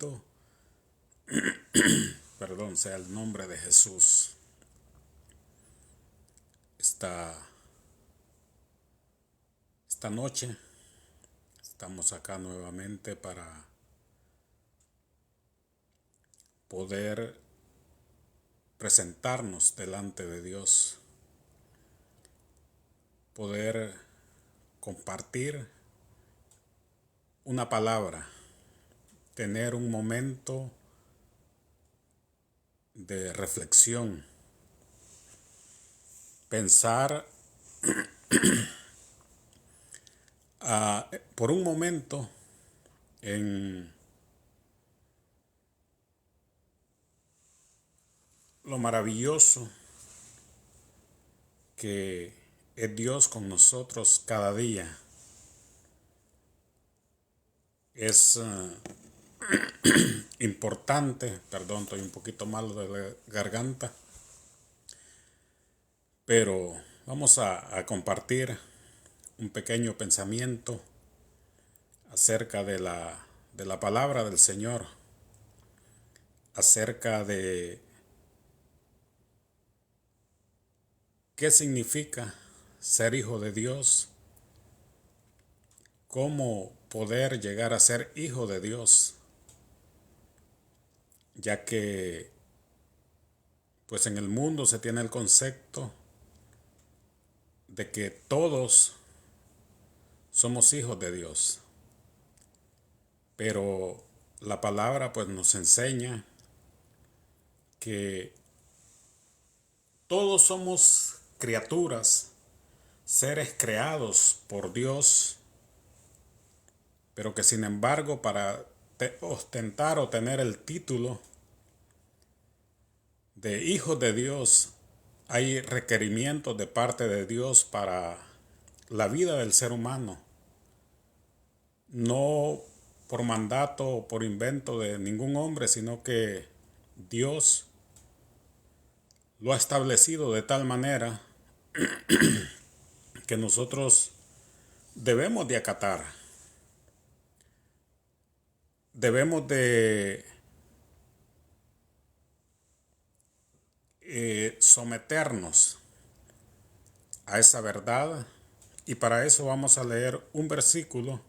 bendito, perdón, sea el nombre de Jesús. Esta noche estamos acá nuevamente para poder presentarnos delante de Dios, poder compartir una palabra, tener un momento de reflexión, pensar por un momento en lo maravilloso que es Dios con nosotros cada día. Es importante, perdón, estoy un poquito malo de la garganta, pero vamos a compartir un pequeño pensamiento acerca de la palabra del Señor, acerca de qué significa ser hijo de Dios, cómo poder llegar a ser hijo de Dios, ya que pues en el mundo se tiene el concepto de que todos somos hijos de Dios, pero la palabra pues nos enseña que todos somos criaturas, seres creados por Dios, pero que sin embargo para ostentar o tener el título de hijos de Dios hay requerimientos de parte de Dios para la vida del ser humano, no por mandato o por invento de ningún hombre, sino que Dios lo ha establecido de tal manera que nosotros debemos de acatar, debemos de someternos a esa verdad, y para eso vamos a leer un versículo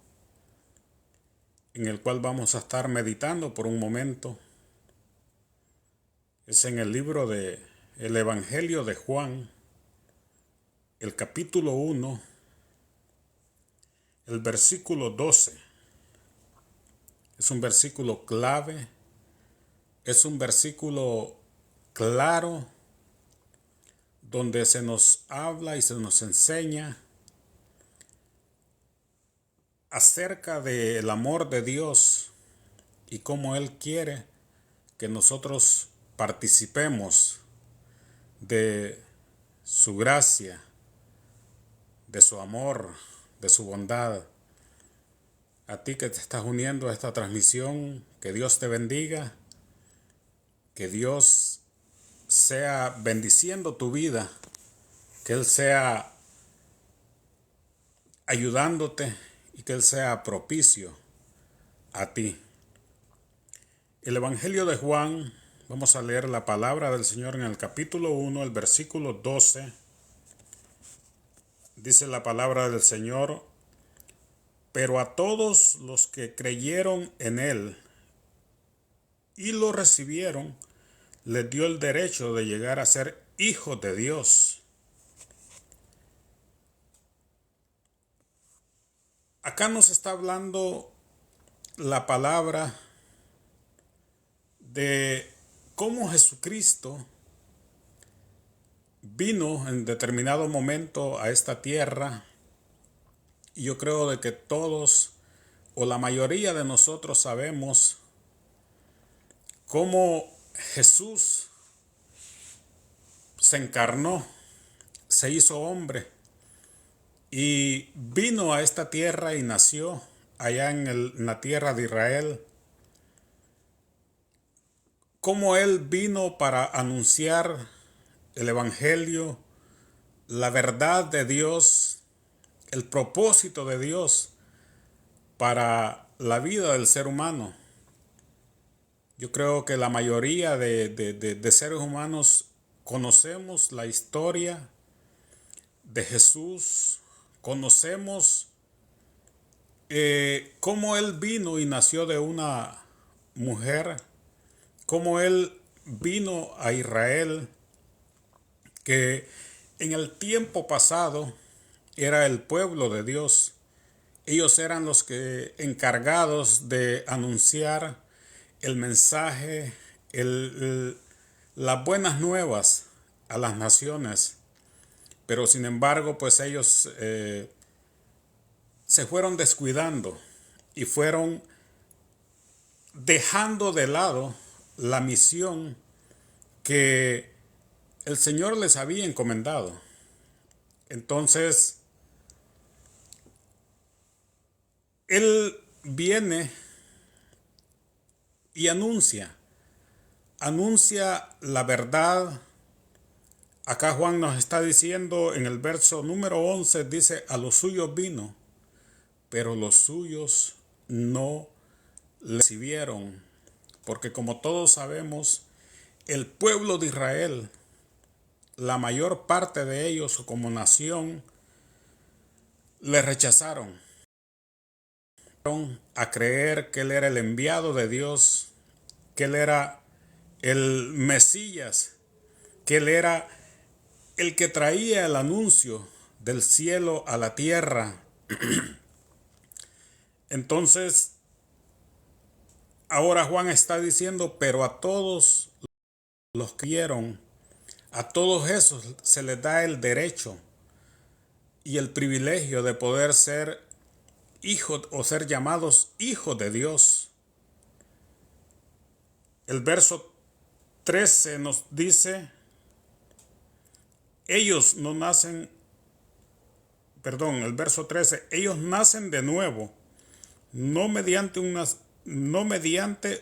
en el cual vamos a estar meditando por un momento. Es en el libro de el Evangelio de Juan, el capítulo 1, el versículo 12. Es un versículo clave, es un versículo claro, donde se nos habla y se nos enseña acerca del amor de Dios y cómo Él quiere que nosotros participemos de su gracia, de su amor, de su bondad. A ti que te estás uniendo a esta transmisión, que Dios te bendiga, que Dios sea bendiciendo tu vida, que Él sea ayudándote y que Él sea propicio a ti. El Evangelio de Juan, vamos a leer la palabra del Señor en el capítulo 1, el versículo 12. Dice la palabra del Señor: pero a todos los que creyeron en Él y lo recibieron, les dio el derecho de llegar a ser hijos de Dios. Acá nos está hablando la palabra de cómo Jesucristo vino en determinado momento a esta tierra, y yo creo de que todos o la mayoría de nosotros sabemos cómo Jesús se encarnó, se hizo hombre y vino a esta tierra y nació allá en la tierra de Israel. Cómo Él vino para anunciar el Evangelio, la verdad de Dios, el propósito de Dios para la vida del ser humano. Yo creo que la mayoría de seres humanos conocemos la historia de Jesús, conocemos cómo Él vino y nació de una mujer, cómo Él vino a Israel, que en el tiempo pasado era el pueblo de Dios. Ellos eran los que encargados de anunciar el mensaje, las buenas nuevas a las naciones. Pero sin embargo, pues ellos se fueron descuidando y fueron dejando de lado la misión que el Señor les había encomendado. Entonces, Él viene y anuncia la verdad. Acá Juan nos está diciendo en el verso número 11, dice, a los suyos vino, pero los suyos no le recibieron, porque como todos sabemos, el pueblo de Israel, la mayor parte de ellos como nación, le rechazaron a creer que Él era el enviado de Dios, que Él era el Mesías, que Él era el que traía el anuncio del cielo a la tierra. Entonces, ahora Juan está diciendo, pero a todos los que vieron, a todos esos se les da el derecho y el privilegio de poder ser hijos o ser llamados hijos de Dios. El verso 13 nos dice, ellos no nacen, el verso 13, ellos nacen de nuevo, no mediante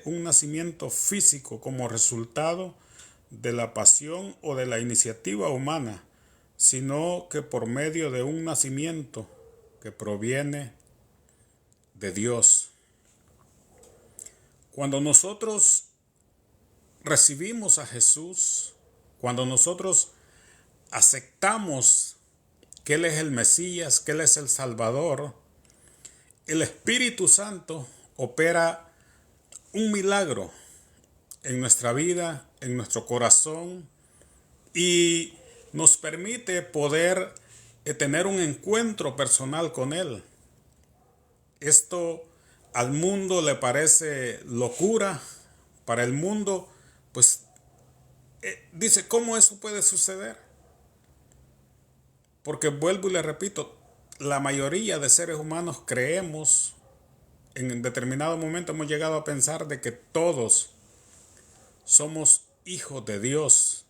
un nacimiento físico como resultado de la pasión o de la iniciativa humana, sino que por medio de un nacimiento que proviene de Dios. Cuando nosotros recibimos a Jesús, cuando nosotros aceptamos que Él es el Mesías, que Él es el Salvador, el Espíritu Santo opera un milagro en nuestra vida, en nuestro corazón, y nos permite poder tener un encuentro personal con Él. Esto al mundo le parece locura. Para el mundo, pues, dice, ¿cómo eso puede suceder? Porque vuelvo y le repito, la mayoría de seres humanos creemos, en determinado momento hemos llegado a pensar de que todos somos hijos de Dios,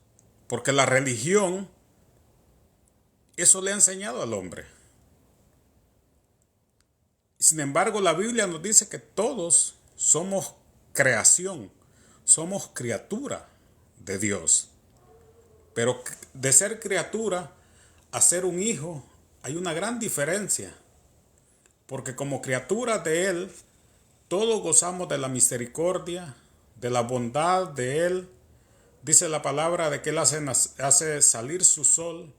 porque la religión, eso le ha enseñado al hombre. Sin embargo, la Biblia nos dice que todos somos creación, somos criatura de Dios. Pero de ser criatura a ser un hijo hay una gran diferencia, porque como criaturas de Él, todos gozamos de la misericordia, de la bondad de Él. Dice la palabra de que Él hace salir su sol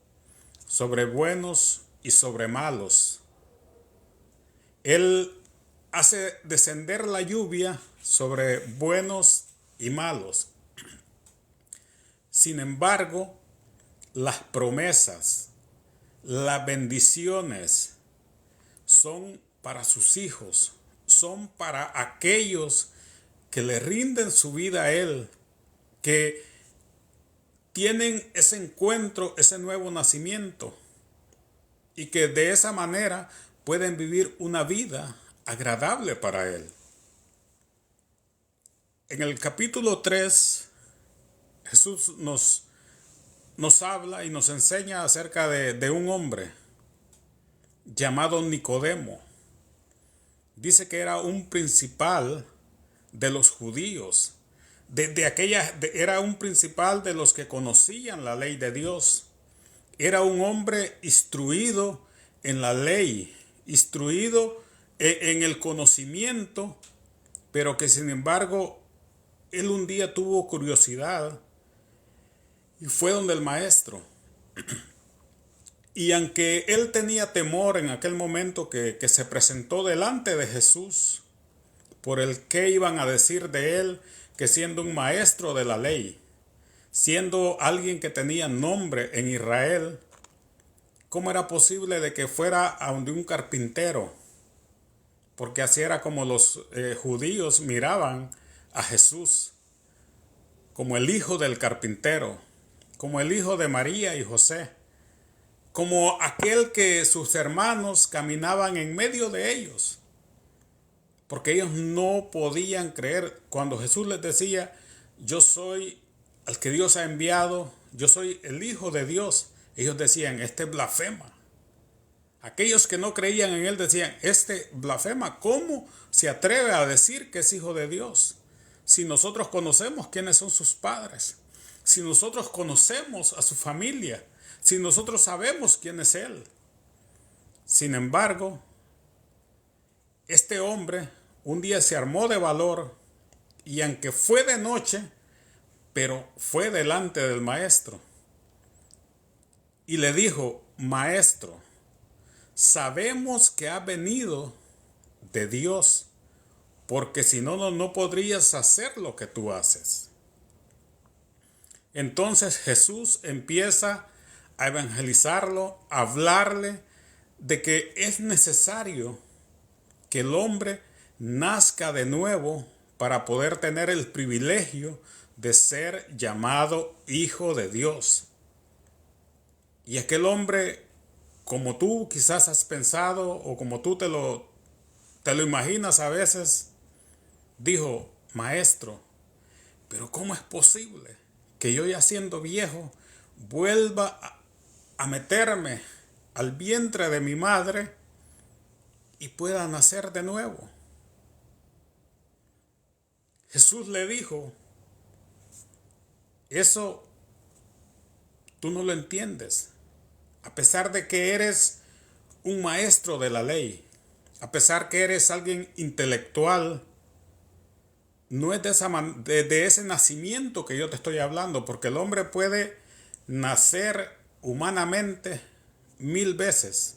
sobre buenos y sobre malos. Él hace descender la lluvia sobre buenos y malos. Sin embargo, las promesas, las bendiciones son para sus hijos, son para aquellos que le rinden su vida a Él, que tienen ese encuentro, ese nuevo nacimiento, y que de esa manera pueden vivir una vida agradable para Él. En el capítulo 3, Jesús nos habla y nos enseña acerca de un hombre llamado Nicodemo. Dice que era un principal de los judíos, era un principal de los que conocían la ley de Dios. Era un hombre instruido en la ley, instruido en el conocimiento, pero que sin embargo él un día tuvo curiosidad y fue donde el maestro. Y aunque él tenía temor en aquel momento que se presentó delante de Jesús, por el que iban a decir de él, que siendo un maestro de la ley, siendo alguien que tenía nombre en Israel, ¿cómo era posible de que fuera a donde un carpintero? Porque así era como los judíos miraban a Jesús, como el hijo del carpintero, como el hijo de María y José, como aquel que sus hermanos caminaban en medio de ellos, porque ellos no podían creer cuando Jesús les decía, yo soy el que Dios ha enviado, yo soy el Hijo de Dios. Ellos decían, este blasfema. Aquellos que no creían en él decían, este blasfema, ¿cómo se atreve a decir que es hijo de Dios? Si nosotros conocemos quiénes son sus padres, si nosotros conocemos a su familia, si nosotros sabemos quién es él. Sin embargo, este hombre un día se armó de valor y aunque fue de noche, pero fue delante del maestro y le dijo, maestro, sabemos que ha venido de Dios, porque si no, no podrías hacer lo que tú haces. Entonces Jesús empieza a evangelizarlo, a hablarle de que es necesario que el hombre nazca de nuevo para poder tener el privilegio de ser llamado hijo de Dios. Y aquel hombre, como tú quizás has pensado o como tú te lo imaginas a veces, dijo, maestro, pero ¿cómo es posible que yo ya siendo viejo vuelva a meterme al vientre de mi madre y pueda nacer de nuevo? Jesús le dijo, eso tú no lo entiendes, a pesar de que eres un maestro de la ley, a pesar que eres alguien intelectual, no es de ese nacimiento que yo te estoy hablando, porque el hombre puede nacer humanamente 1000 veces.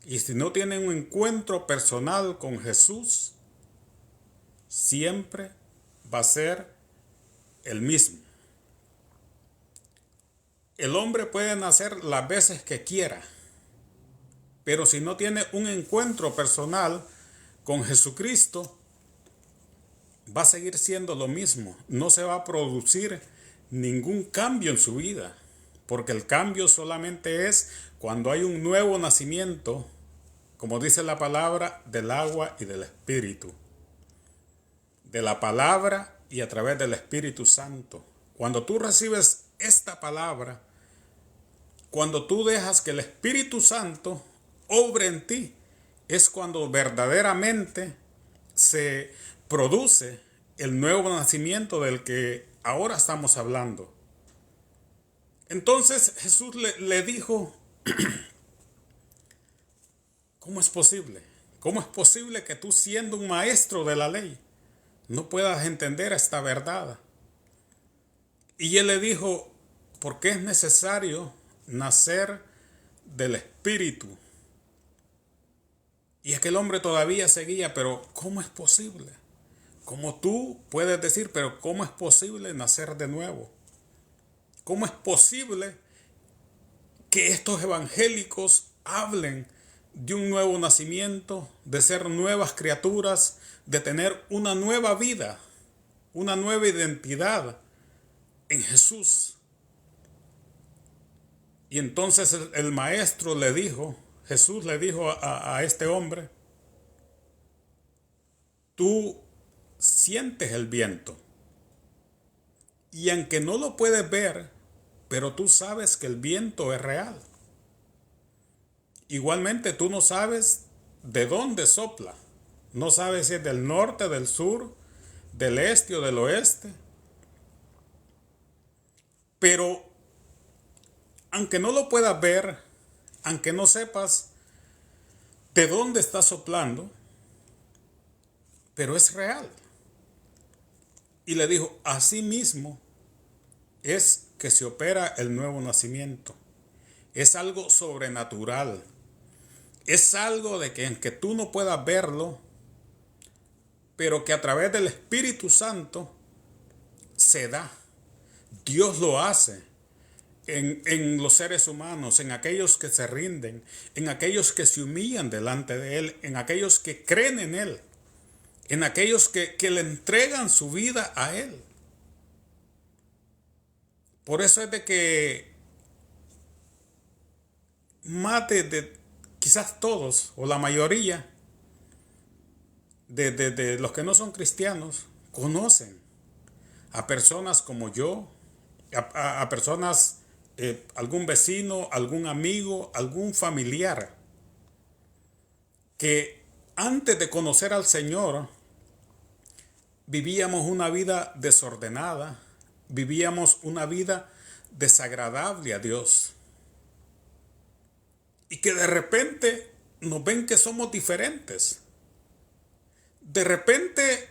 Y si no tiene un encuentro personal con Jesús, siempre va a ser el mismo. El hombre puede nacer las veces que quiera, pero si no tiene un encuentro personal con Jesucristo, va a seguir siendo lo mismo. No se va a producir ningún cambio en su vida, porque el cambio solamente es cuando hay un nuevo nacimiento, como dice la palabra, del agua y del Espíritu. De la palabra y a través del Espíritu Santo. Cuando tú recibes esta palabra, cuando tú dejas que el Espíritu Santo obre en ti, es cuando verdaderamente se produce el nuevo nacimiento del que ahora estamos hablando. Entonces Jesús le dijo, ¿cómo es posible? ¿Cómo es posible que tú siendo un maestro de la ley no puedas entender esta verdad? Y él le dijo, porque es necesario nacer del Espíritu. Y aquel hombre todavía seguía, pero ¿cómo es posible? Como tú puedes decir, pero ¿cómo es posible nacer de nuevo? ¿Cómo es posible que estos evangélicos hablen de un nuevo nacimiento, de ser nuevas criaturas, de tener una nueva vida, una nueva identidad en Jesús? Y entonces el maestro le dijo, Jesús le dijo a este hombre, tú sientes el viento y aunque no lo puedes ver, pero tú sabes que el viento es real. Igualmente tú no sabes de dónde sopla, no sabes si es del norte, del sur, del este o del oeste, pero aunque no lo puedas ver, aunque no sepas de dónde está soplando, pero es real. Y le dijo, así mismo es que se opera el nuevo nacimiento. Es algo sobrenatural. Es algo de que en que tú no puedas verlo, pero que a través del Espíritu Santo se da. Dios lo hace en los seres humanos, en aquellos que se rinden, en aquellos que se humillan delante de Él, en aquellos que creen en Él, en aquellos que le entregan su vida a Él. Por eso es de que más de quizás todos o la mayoría de los que no son cristianos conocen a personas como yo, a personas, algún vecino, algún amigo, algún familiar, que antes de conocer al Señor vivíamos una vida desordenada, vivíamos una vida desagradable a Dios. Y que de repente nos ven que somos diferentes. De repente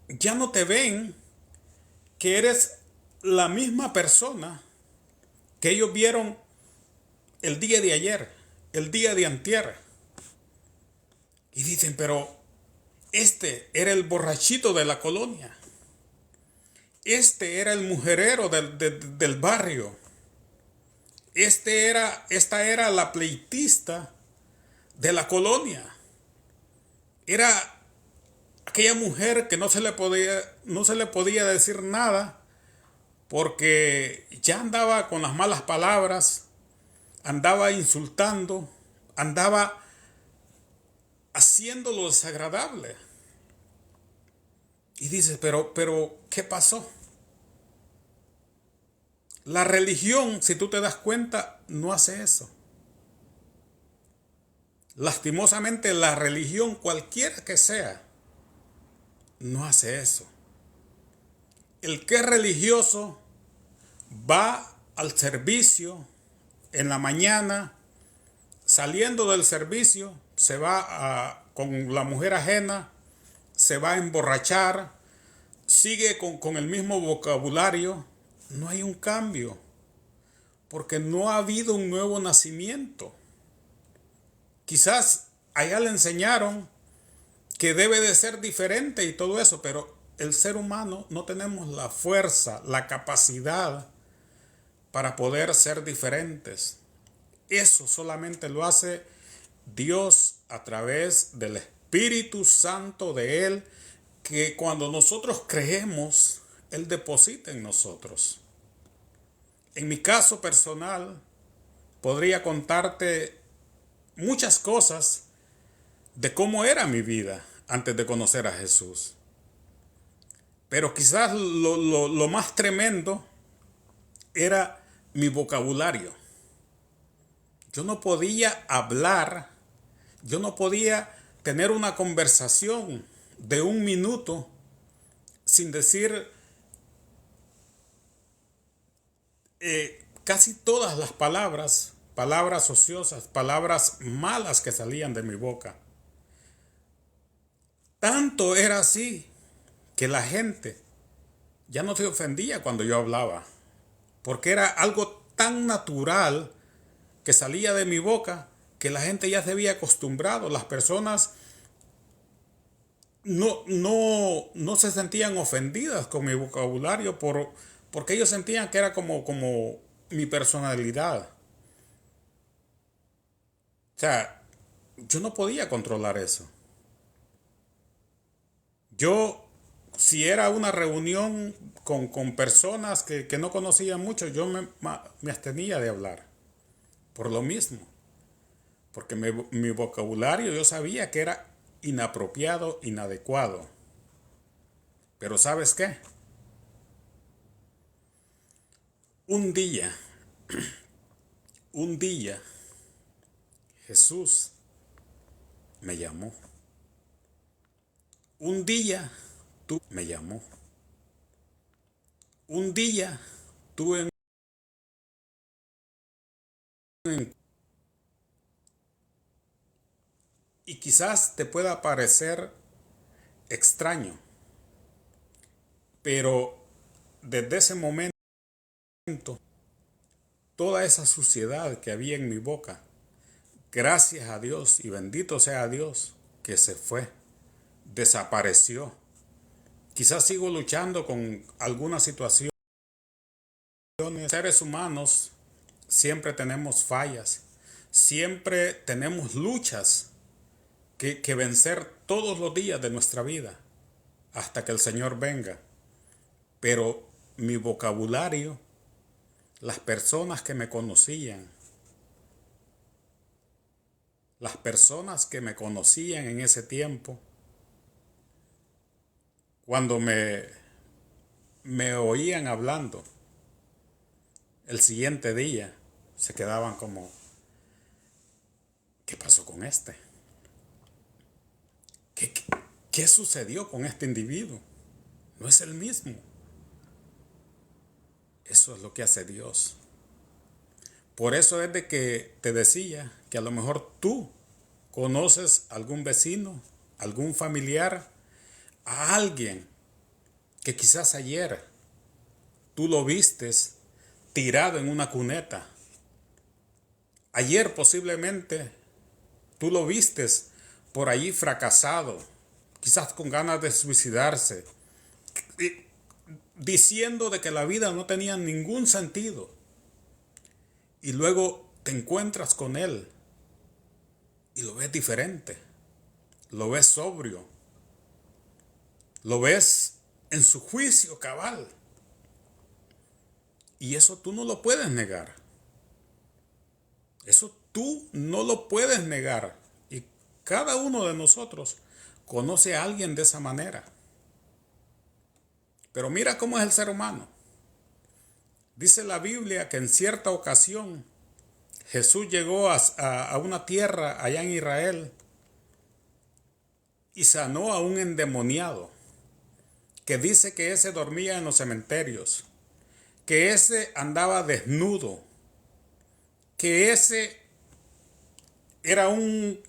ya no te ven que eres la misma persona que ellos vieron el día de ayer, el día de antier. Y dicen, pero este era el borrachito de la colonia. Este era el mujerero del barrio. Esta era la pleitista de la colonia. Era aquella mujer que no se le podía decir nada porque ya andaba con las malas palabras, andaba insultando, andaba haciendo lo desagradable. Y dices, pero, ¿qué pasó? La religión, si tú te das cuenta, no hace eso. Lastimosamente, la religión, cualquiera que sea, no hace eso. El que es religioso va al servicio en la mañana, saliendo del servicio, se va con la mujer ajena, se va a emborrachar, sigue con el mismo vocabulario. No hay un cambio, porque no ha habido un nuevo nacimiento. Quizás allá le enseñaron que debe de ser diferente y todo eso, pero el ser humano no tenemos la fuerza, la capacidad para poder ser diferentes. Eso solamente lo hace Dios a través del Espíritu Santo de Él, que cuando nosotros creemos, Él deposita en nosotros. En mi caso personal, podría contarte muchas cosas de cómo era mi vida antes de conocer a Jesús. Pero quizás lo más tremendo era mi vocabulario. Yo no podía hablar, yo no podía tener una conversación de un minuto sin decir casi todas las palabras ociosas, palabras malas que salían de mi boca. Tanto era así que la gente ya no se ofendía cuando yo hablaba, porque era algo tan natural que salía de mi boca que la gente ya se había acostumbrado. Las personas no se sentían ofendidas con mi vocabulario porque ellos sentían que era como mi personalidad. O sea, yo no podía controlar eso. Yo, si era una reunión con personas que no conocía mucho, yo me abstenía de hablar. Por lo mismo. Porque mi vocabulario yo sabía que era inapropiado, inadecuado. Pero ¿sabes qué? Un día, un día, Jesús me llamó. Un día tú me llamó. Un día tuve y quizás te pueda parecer extraño, Pero desde ese momento, toda esa suciedad que había en mi boca, gracias a Dios y bendito sea Dios, que se fue, desapareció. Quizás sigo luchando con algunas situaciones. Seres humanos siempre tenemos fallas, siempre tenemos luchas que vencer todos los días de nuestra vida hasta que el Señor venga. Pero mi vocabulario, las personas que me conocían, en ese tiempo, cuando me oían hablando, el siguiente día se quedaban como, ¿qué pasó con este? ¿Qué sucedió con este individuo? No es el mismo. Eso es lo que hace Dios. Por eso es de que te decía que a lo mejor tú conoces a algún vecino, algún familiar, a alguien que quizás ayer tú lo vistes tirado en una cuneta. Ayer posiblemente tú lo vistes por allí fracasado, quizás con ganas de suicidarse, diciendo de que la vida no tenía ningún sentido. Y luego te encuentras con él y lo ves diferente, lo ves sobrio, lo ves en su juicio cabal. Y eso tú no lo puedes negar. Eso tú no lo puedes negar. Y cada uno de nosotros conoce a alguien de esa manera. Pero mira cómo es el ser humano. Dice la Biblia que en cierta ocasión Jesús llegó a una tierra allá en Israel y sanó a un endemoniado, que dice que ese dormía en los cementerios, que ese andaba desnudo, que ese era un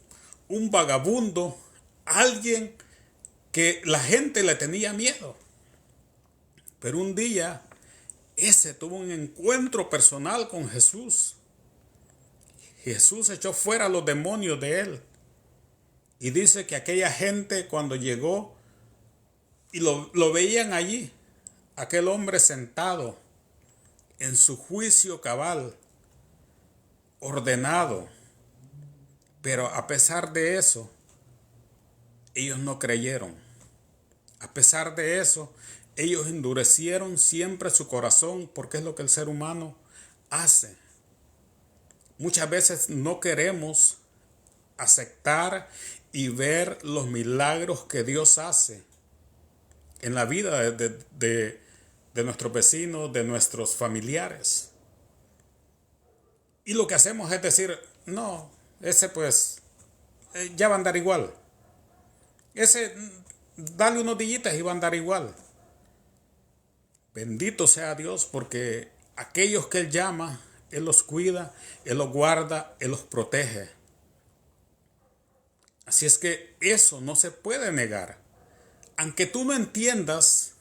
vagabundo, alguien que la gente le tenía miedo. Pero un día ese tuvo un encuentro personal con Jesús. Jesús echó fuera a los demonios de él. Y dice que aquella gente cuando llegó y lo veían allí, aquel hombre sentado en su juicio cabal, ordenado. Pero a pesar de eso, ellos no creyeron. A pesar de eso, ellos endurecieron siempre su corazón, porque es lo que el ser humano hace. Muchas veces no queremos aceptar y ver los milagros que Dios hace en la vida de nuestros vecinos, de nuestros familiares. Y lo que hacemos es decir, no, ese pues ya va a andar igual. Ese, dale unos días y va a andar igual. Bendito sea Dios, porque aquellos que Él llama, Él los cuida, Él los guarda, Él los protege. Así es que eso no se puede negar. Aunque tú no entiendas,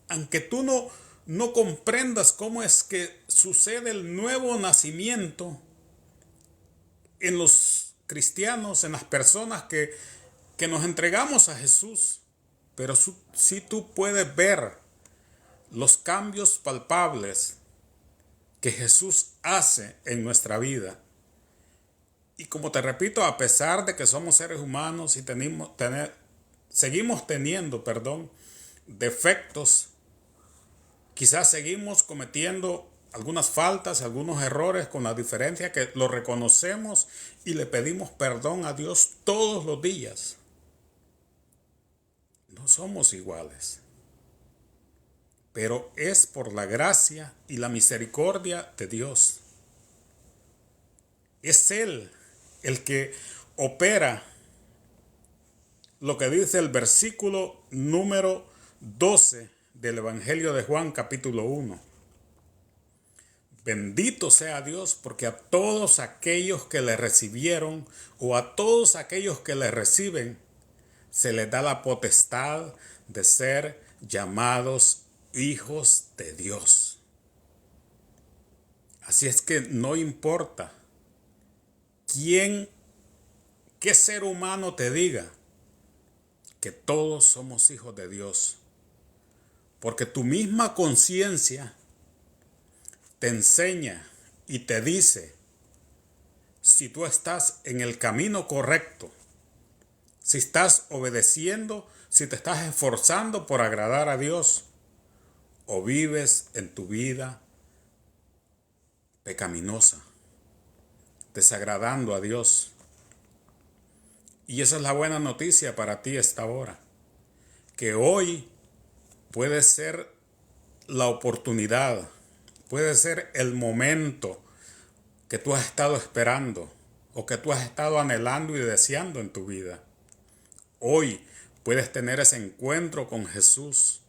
aunque tú no comprendas cómo es que sucede el nuevo nacimiento en los cristianos, en las personas que nos entregamos a Jesús, pero sí tú puedes ver los cambios palpables que Jesús hace en nuestra vida. Y como te repito, a pesar de que somos seres humanos y seguimos teniendo, defectos, quizás seguimos cometiendo algunas faltas, algunos errores, con la diferencia que lo reconocemos y le pedimos perdón a Dios todos los días. No somos iguales, pero es por la gracia y la misericordia de Dios. Es Él el que opera lo que dice el versículo número 12 del Evangelio de Juan, capítulo 1. Bendito sea Dios, porque a todos aquellos que le recibieron o a todos aquellos que le reciben, se les da la potestad de ser llamados hijos de Dios. Así es que no importa qué ser humano te diga que todos somos hijos de Dios. Porque tu misma conciencia te enseña y te dice si tú estás en el camino correcto, si estás obedeciendo, si te estás esforzando por agradar a Dios o vives en tu vida pecaminosa, desagradando a Dios. Y esa es la buena noticia para ti esta hora, que hoy puede ser la oportunidad, puede ser el momento que tú has estado esperando o que tú has estado anhelando y deseando en tu vida. Hoy puedes tener ese encuentro con Jesús.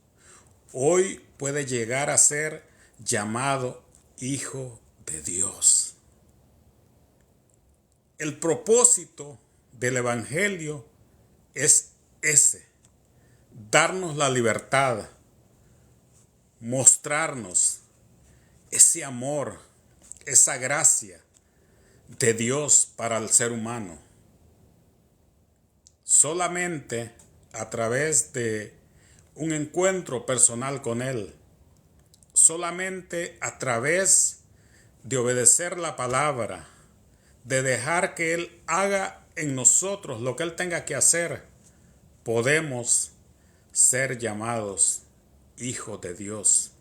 Hoy puedes llegar a ser llamado hijo de Dios. El propósito del Evangelio es ese: darnos la libertad, mostrarnos ese amor, esa gracia de Dios para el ser humano. Solamente a través de un encuentro personal con Él, solamente a través de obedecer la palabra, de dejar que Él haga en nosotros lo que Él tenga que hacer, podemos ser llamados hijos de Dios.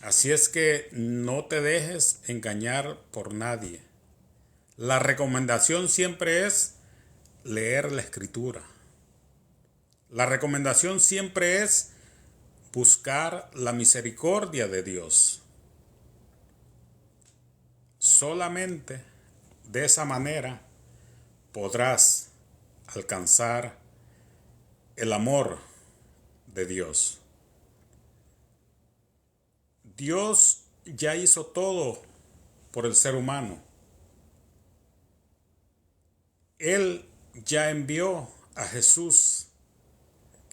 Así es que no te dejes engañar por nadie. La recomendación siempre es leer la Escritura. La recomendación siempre es buscar la misericordia de Dios. Solamente de esa manera podrás alcanzar el amor de Dios. Dios ya hizo todo por el ser humano. Él ya envió a Jesús.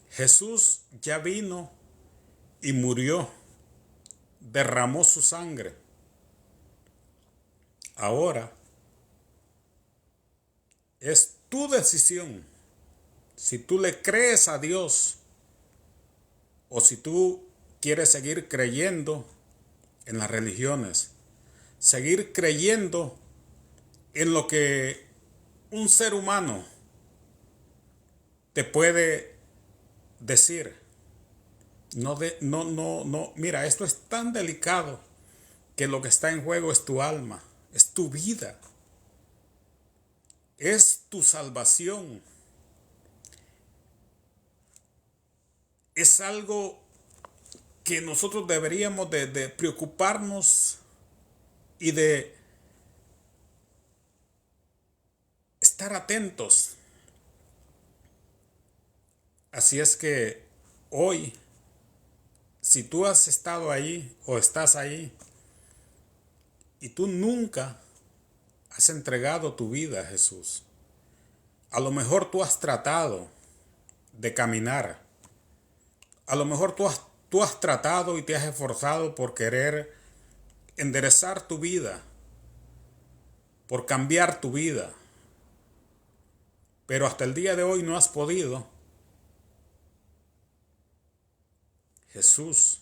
Jesús ya vino y murió, derramó su sangre. Ahora es tu decisión si tú le crees a Dios o si tú quieres seguir creyendo en las religiones, seguir creyendo en lo que un ser humano te puede decir. No, mira, esto es tan delicado que lo que está en juego es tu alma, es tu vida, es tu salvación. Es algo que nosotros deberíamos de preocuparnos y de estar atentos. Así es que hoy, si tú has estado ahí o estás ahí y tú nunca has entregado tu vida a Jesús, a lo mejor tú has tratado de caminar, a lo mejor tú has tratado y te has esforzado por querer enderezar tu vida, por cambiar tu vida, pero hasta el día de hoy no has podido. Jesús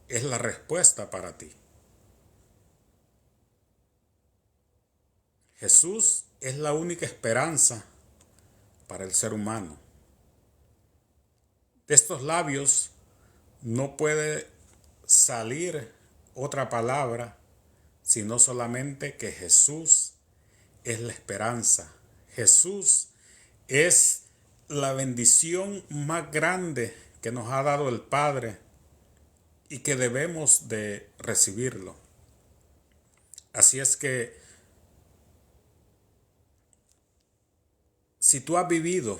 es la respuesta para ti. Jesús es la única esperanza para el ser humano. De estos labios no puede salir otra palabra sino solamente que Jesús es la esperanza. Jesús es la bendición más grande que nos ha dado el Padre y que debemos de recibirlo. Así es que si tú has vivido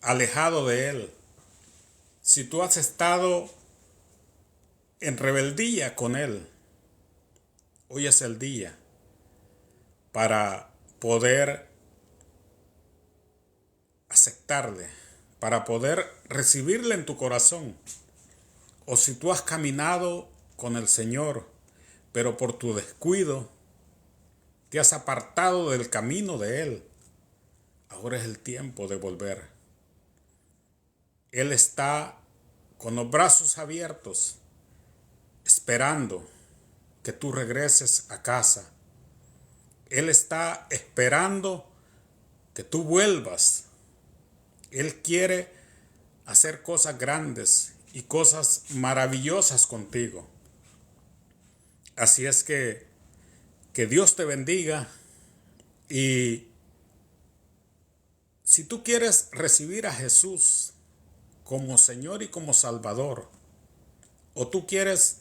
alejado de Él, si tú has estado en rebeldía con Él, hoy es el día para poder aceptarle para poder recibirle en tu corazón. O si tú has caminado con el Señor, pero por tu descuido te has apartado del camino de Él, ahora es el tiempo de volver. Él está con los brazos abiertos, esperando que tú regreses a casa. Él está esperando que tú vuelvas. Él quiere hacer cosas grandes y cosas maravillosas contigo. Así es que Dios te bendiga, y si tú quieres recibir a Jesús como Señor y como Salvador, o tú quieres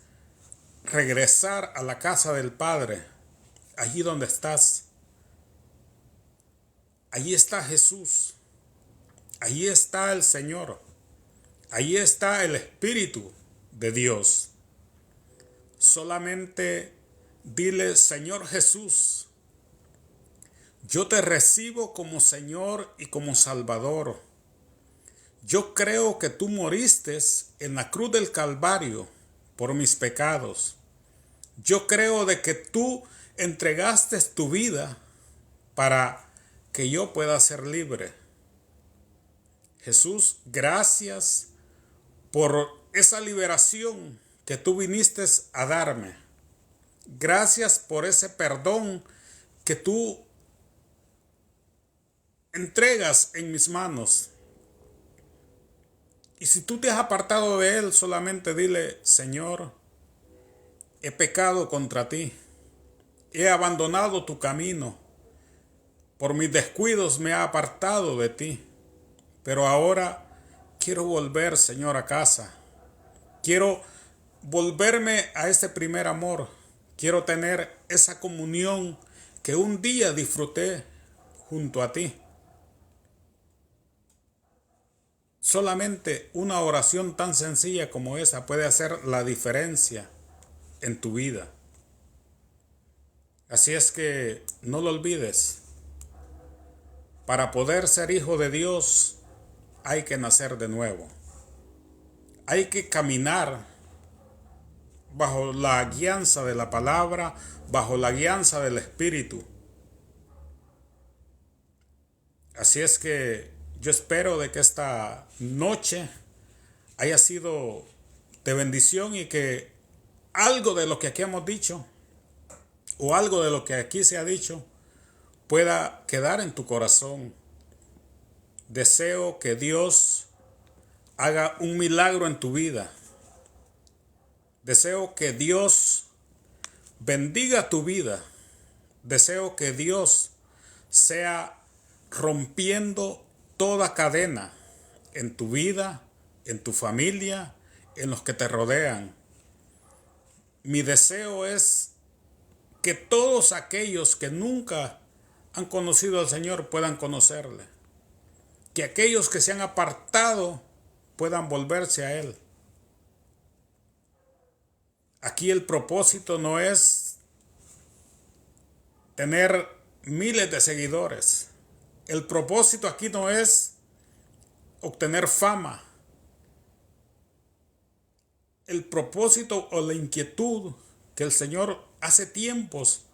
regresar a la casa del Padre, allí donde estás, allí está Jesús, allí está el Señor, allí está el Espíritu de Dios. Solamente dile: Señor Jesús, yo te recibo como Señor y como Salvador. Yo creo que tú moriste en la cruz del Calvario por mis pecados. Yo creo de que tú entregaste tu vida para que yo pueda ser libre. Jesús, gracias por esa liberación que tú viniste a darme. Gracias por ese perdón que tú entregas en mis manos. Y si tú te has apartado de Él, solamente dile: Señor, he pecado contra ti. He abandonado tu camino. Por mis descuidos me he apartado de ti. Pero ahora quiero volver, Señor, a casa. Quiero volverme a ese primer amor. Quiero tener esa comunión que un día disfruté junto a ti. Solamente una oración tan sencilla como esa puede hacer la diferencia en tu vida. Así es que no lo olvides. Para poder ser hijo de Dios hay que nacer de nuevo. Hay que caminar bajo la guianza de la palabra, bajo la guianza del Espíritu. Así es que yo espero de que esta noche haya sido de bendición, y que algo de lo que aquí hemos dicho, o algo de lo que aquí se ha dicho, pueda quedar en tu corazón. Deseo que Dios haga un milagro en tu vida. Deseo que Dios bendiga tu vida. Deseo que Dios sea rompiendo toda cadena en tu vida, en tu familia, en los que te rodean. Mi deseo es que todos aquellos que nunca han conocido al Señor puedan conocerle. Que aquellos que se han apartado puedan volverse a Él. Aquí el propósito no es tener miles de seguidores. El propósito aquí no es obtener fama. El propósito o la inquietud que el Señor hace tiempos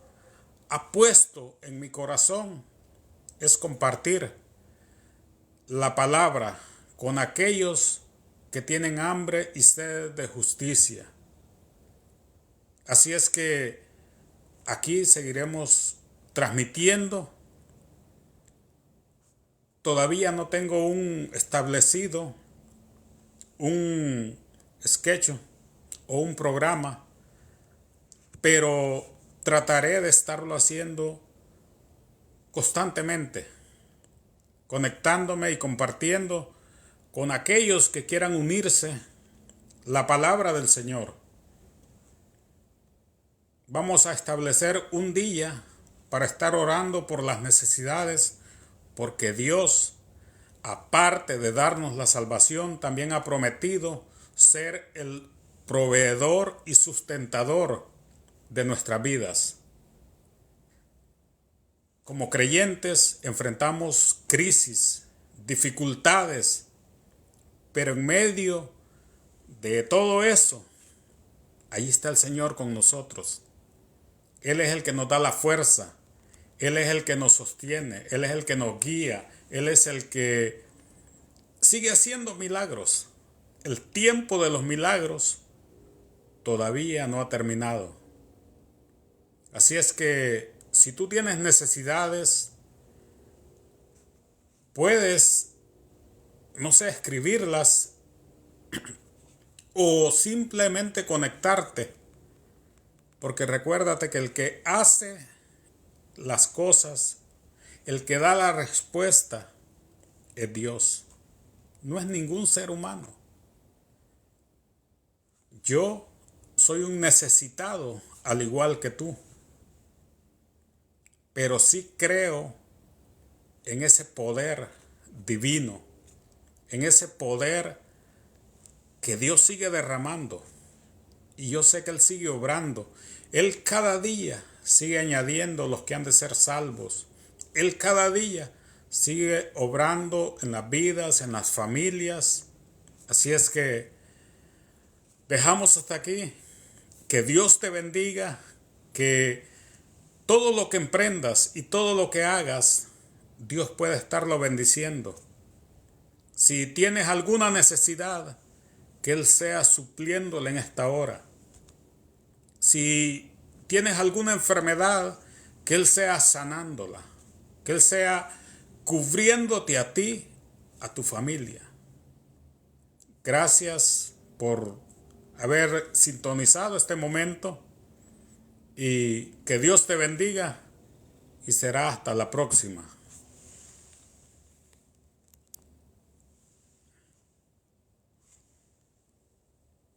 ha puesto en mi corazón es compartir la palabra con aquellos que tienen hambre y sed de justicia. Así es que aquí seguiremos transmitiendo. Todavía no tengo establecido un sketch o un programa, pero trataré de estarlo haciendo constantemente, conectándome y compartiendo con aquellos que quieran unirse la palabra del Señor. Vamos a establecer un día para estar orando por las necesidades, porque Dios, aparte de darnos la salvación, también ha prometido ser el proveedor y sustentador de nuestras vidas. Como creyentes enfrentamos crisis, dificultades, Pero en medio de todo eso, ahí está el Señor con nosotros. Él es el que nos da la fuerza. Él es el que nos sostiene. Él es el que nos guía. Él es el que sigue haciendo milagros. El tiempo de los milagros todavía no ha terminado. Así es que si tú tienes necesidades, puedes, no sé, escribirlas o simplemente conectarte. Porque recuérdate que el que hace las cosas, el que da la respuesta, es Dios. No es ningún ser humano. Yo soy un necesitado al igual que tú. Pero sí creo en ese poder divino, en ese poder que Dios sigue derramando. Y yo sé que Él sigue obrando. Él cada día sigue añadiendo los que han de ser salvos. Él cada día sigue obrando en las vidas, en las familias. Así es que dejamos hasta aquí. Que Dios te bendiga, que todo lo que emprendas y todo lo que hagas, Dios puede estarlo bendiciendo. Si tienes alguna necesidad, que Él sea supliéndole en esta hora. Si tienes alguna enfermedad, que Él sea sanándola. Que Él sea cubriéndote a ti, a tu familia. Gracias por haber sintonizado este momento y que Dios te bendiga y será hasta la próxima.